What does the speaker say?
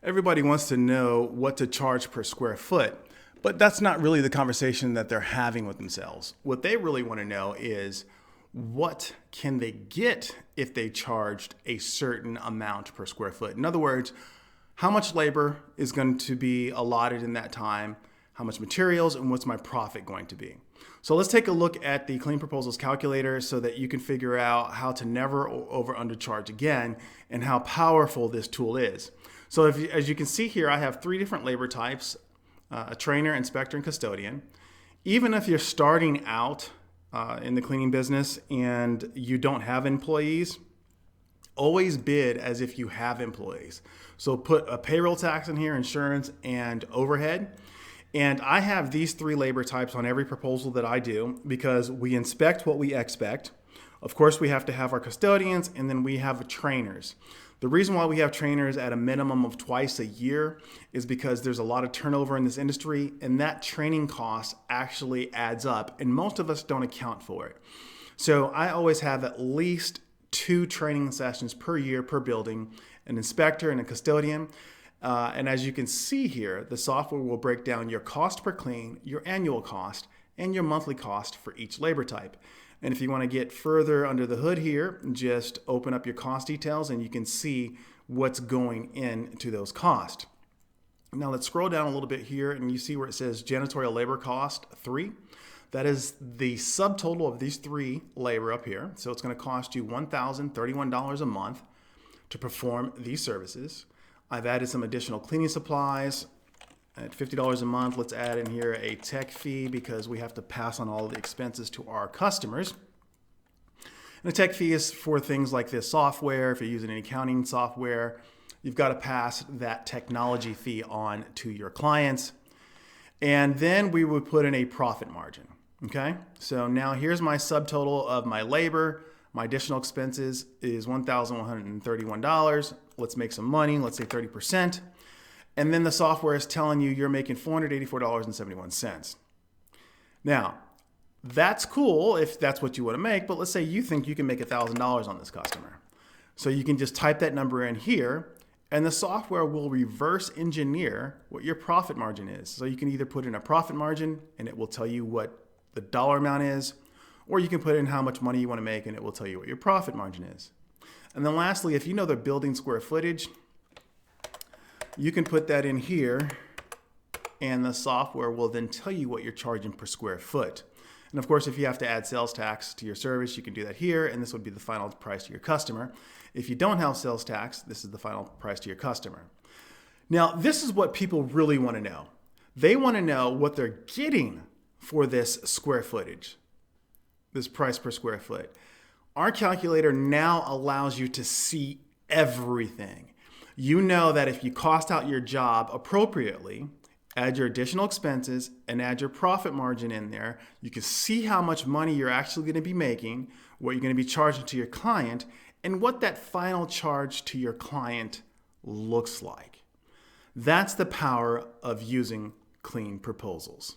Everybody wants to know what to charge per square foot, but that's not really the conversation that they're having with themselves. What they really want to know is what can they get if they charged a certain amount per square foot? In other words, how much labor is going to be allotted in that time, how much materials, and what's my profit going to be? So let's take a look at the Clean Proposals calculator so that you can figure out how to never over undercharge again and how powerful this tool is. So as you can see here, I have 3 different labor types, a trainer, inspector, and custodian. Even if you're starting out in the cleaning business and you don't have employees, always bid as if you have employees. So put a payroll tax in here, insurance, and overhead. And I have these 3 labor types on every proposal that I do because we inspect what we expect. Of course, we have to have our custodians, and then we have trainers. The reason why we have trainers at a minimum of twice a year is because there's a lot of turnover in this industry, and that training cost actually adds up, and most of us don't account for it. So I always have at least 2 training sessions per year per building, an inspector and a custodian. And as you can see here, the software will break down your cost per clean, your annual cost, and your monthly cost for each labor type. And if you want to get further under the hood here, just open up your cost details and you can see what's going into those costs. Now let's scroll down a little bit here and you see where it says janitorial labor cost 3. That is the subtotal of these 3 labor up here. So it's going to cost you $1,031 a month to perform these services. I've added some additional cleaning supplies at $50 a month. Let's add in here a tech fee because we have to pass on all of the expenses to our customers. And the tech fee is for things like this software. If you're using any accounting software, you've got to pass that technology fee on to your clients. And then we would put in a profit margin. Okay, so now here's my subtotal of my labor. My additional expenses is $1,131. Let's make some money. Let's say 30%. And then the software is telling you you're making $484.71. Now, that's cool if that's what you want to make, but let's say you think you can make $1,000 on this customer. So you can just type that number in here, and the software will reverse engineer what your profit margin is. So you can either put in a profit margin, and it will tell you what the dollar amount is, or you can put in how much money you want to make, and it will tell you what your profit margin is. And then lastly, if you know the building square footage, you can put that in here and the software will then tell you what you're charging per square foot. And of course, if you have to add sales tax to your service, you can do that here, and this would be the final price to your customer. If you don't have sales tax, this is the final price to your customer. Now, this is what people really want to know. They want to know what they're getting for this square footage, this price per square foot. Our calculator now allows you to see everything. You know that if you cost out your job appropriately, add your additional expenses, and add your profit margin in there, you can see how much money you're actually going to be making, what you're going to be charging to your client, and what that final charge to your client looks like. That's the power of using Clean Proposals.